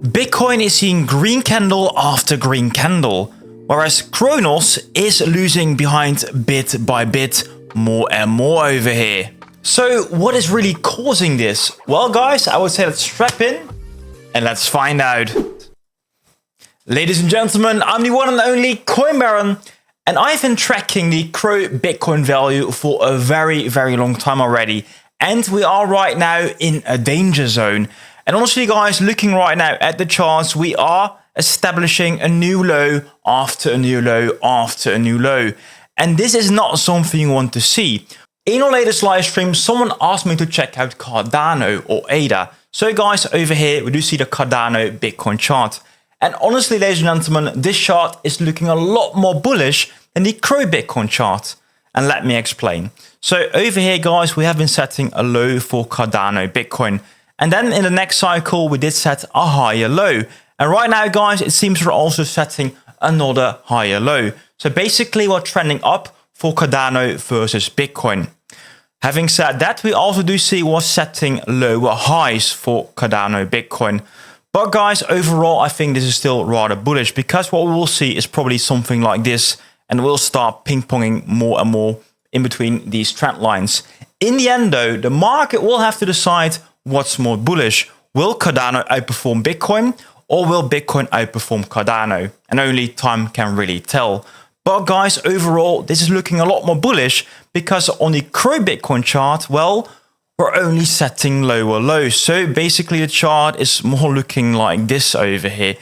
Bitcoin is seeing green candle after green candle, whereas Cronos is losing behind bit by bit more and more over here. So what is really causing this? Well guys, I would say let's strap in and let's find out. Ladies and gentlemen, I'm the one and only Coin Baron, and I've been tracking the CRO Bitcoin value for a very long time already, and we are right now in a danger zone. And honestly guys, looking right now at the charts, we are establishing a new low after a new low after a new low. And this is not something you want to see. In our latest live stream, someone asked me to check out Cardano or ADA. So guys, over here, we do see the Cardano Bitcoin chart. And honestly, ladies and gentlemen, this chart is looking a lot more bullish than the CRO Bitcoin chart. And let me explain. So over here, guys, we have been setting a low for Cardano Bitcoin. And then in the next cycle, we did set a higher low. And right now, guys, it seems we're also setting another higher low. So basically, we're trending up for Cardano versus Bitcoin. Having said that, we also do see we're setting lower highs for Cardano Bitcoin. But guys, overall, I think this is still rather bullish, because what we will see is probably something like this, and we'll start ping-ponging more and more in between these trend lines. In the end, though, the market will have to decide what's more bullish. Will Cardano outperform Bitcoin, or will Bitcoin outperform Cardano? And only time can really tell. But guys, overall, this is looking a lot more bullish, because on the CRO Bitcoin chart, well, we're only setting lower lows. So basically the chart is more looking like this over here.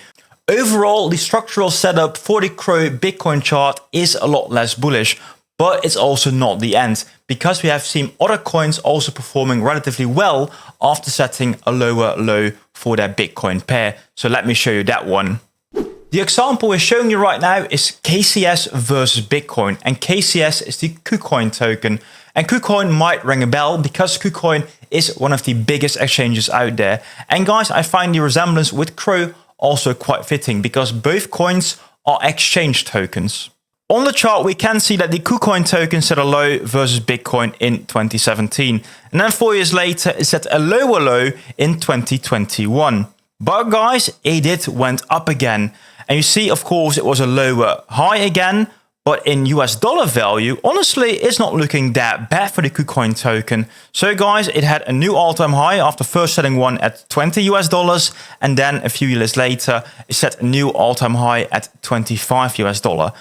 Overall, the structural setup for the CRO Bitcoin chart is a lot less bullish, but it's also not the end, because we have seen other coins also performing relatively well after setting a lower low for their Bitcoin pair. So let me show you that one. The example we're showing you right now is KCS versus Bitcoin, and KCS is the KuCoin token. And KuCoin might ring a bell because KuCoin is one of the biggest exchanges out there. And guys, I find the resemblance with CRO also quite fitting, because both coins are exchange tokens. On the chart, we can see that the KuCoin token set a low versus Bitcoin in 2017. And then 4 years later, it set a lower low in 2021. But guys, it went up again. And you see, of course, it was a lower high again. But in US dollar value, honestly, it's not looking that bad for the KuCoin token. So guys, it had a new all-time high after first setting one at 20 US dollars. And then a few years later, it set a new all-time high at 25 US dollar.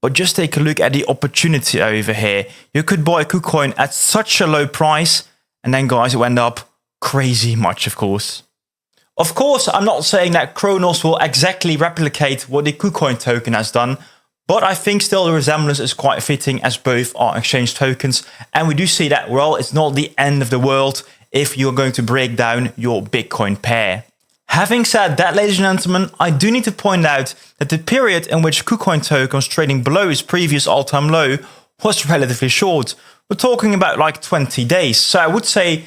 But just take a look at the opportunity over here. You could buy a KuCoin at such a low price. And then guys, it went up crazy much, of course. Of course, I'm not saying that Cronos will exactly replicate what the KuCoin token has done. But I think still the resemblance is quite fitting, as both are exchange tokens. And we do see that, well, it's not the end of the world if you're going to break down your Bitcoin pair. Having said that, ladies and gentlemen, I do need to point out that the period in which KuCoin token was trading below its previous all-time low was relatively short. We're talking about like 20 days. So I would say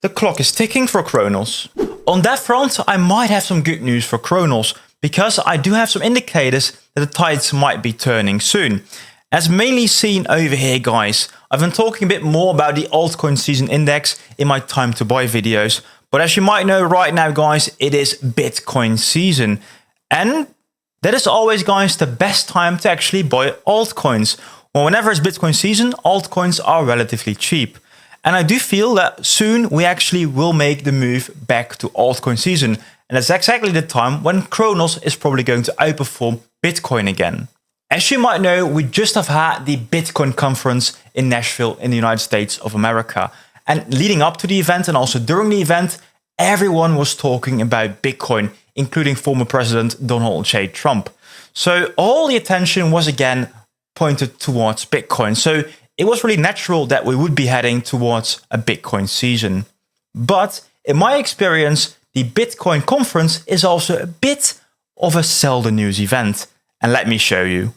the clock is ticking for Cronos. On that front, I might have some good news for Cronos, because I do have some indicators that the tides might be turning soon. As mainly seen over here, guys, I've been talking a bit more about the Altcoin season index in my time to buy videos. But as you might know right now, guys, it is Bitcoin season. And that is always, guys, the best time to actually buy altcoins. Well, whenever it's Bitcoin season, altcoins are relatively cheap. And I do feel that soon we actually will make the move back to altcoin season. And that's exactly the time when Cronos is probably going to outperform Bitcoin again. As you might know, we just have had the Bitcoin conference in Nashville in the United States of America. And leading up to the event and also during the event, everyone was talking about Bitcoin, including former President Donald J. Trump. So all the attention was again pointed towards Bitcoin. So it was really natural that we would be heading towards a Bitcoin season. But in my experience, the Bitcoin conference is also a bit of a sell the news event. And let me show you.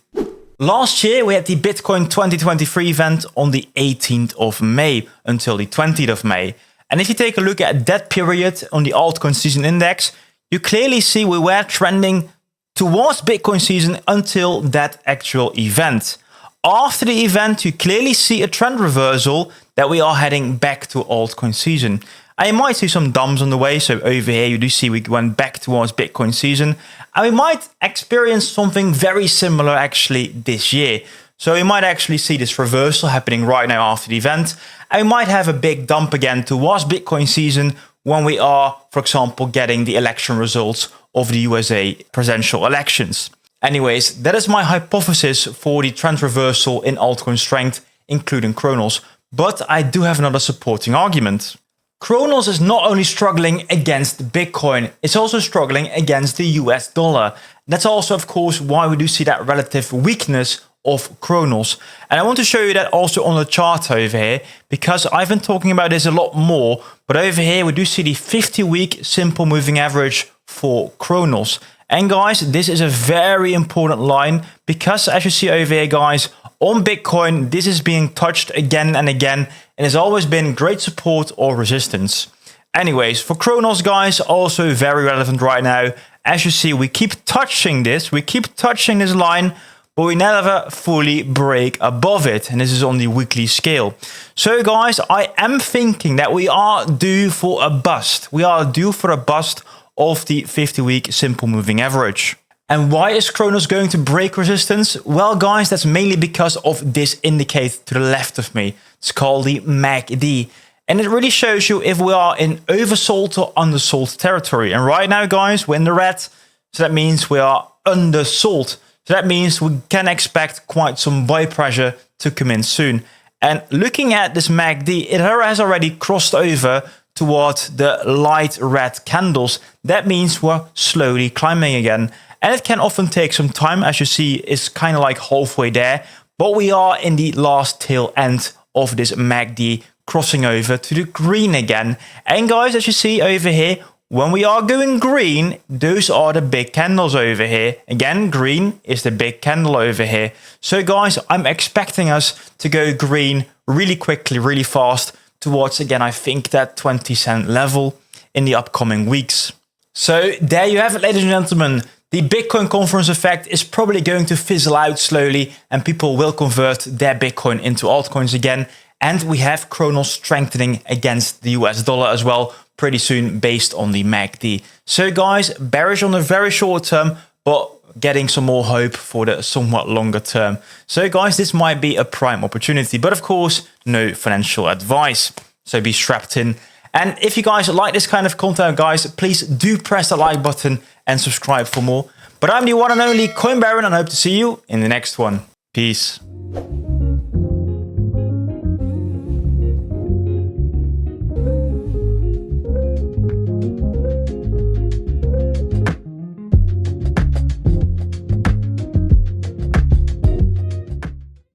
Last year, we had the Bitcoin 2023 event on the 18th of May until the 20th of May. And if you take a look at that period on the altcoin season index, you clearly see we were trending towards Bitcoin season until that actual event. After the event, you clearly see a trend reversal that we are heading back to altcoin season. And you might see some dumps on the way. So over here, you do see we went back towards Bitcoin season. And we might experience something very similar actually this year. So we might actually see this reversal happening right now after the event. And we might have a big dump again towards Bitcoin season when we are, for example, getting the election results of the USA presidential elections. Anyways, that is my hypothesis for the trend reversal in altcoin strength, including Cronos. But I do have another supporting argument. Cronos is not only struggling against Bitcoin, it's also struggling against the US dollar. That's also, of course, why we do see that relative weakness of Cronos. And I want to show you that also on the chart over here, because I've been talking about this a lot more. But over here, we do see the 50-week simple moving average for Cronos. And guys, this is a very important line because as you see over here, guys, on Bitcoin, this is being touched again and again and has always been great support or resistance. Anyways, for Cronos, guys, also very relevant right now. As you see, we keep touching this line, but we never fully break above it. And this is on the weekly scale. So guys, I am thinking that we are due for a bust. We are due for a bust of the 50-week simple moving average. And why is Cronos going to break resistance? Well, guys, that's mainly because of this indicator to the left of me. It's called the MACD. And it really shows you if we are in oversold or undersold territory. And right now, guys, we're in the red. So that means we are undersold. So that means we can expect quite some buy pressure to come in soon. And looking at this MACD, it has already crossed over towards the light red candles. That means we're slowly climbing again. And it can often take some time. As you see, it's kind of like halfway there. But we are in the last tail end of this MACD crossing over to the green again. And guys, as you see over here, when we are going green, those are the big candles over here. Again, green is the big candle over here. So guys, I'm expecting us to go green really quickly, really fast towards, again, I think that 20-cent level in the upcoming weeks. So there you have it, ladies and gentlemen. The Bitcoin conference effect is probably going to fizzle out slowly and people will convert their Bitcoin into altcoins again. And we have Cronos strengthening against the US dollar as well pretty soon based on the MACD. So guys, bearish on the very short term, but getting some more hope for the somewhat longer term. So guys, this might be a prime opportunity, but of course, no financial advice. So be strapped in. And if you guys like this kind of content, guys, please do press the like button and subscribe for more. But I'm the one and only Coin Baron and I hope to see you in the next one. Peace.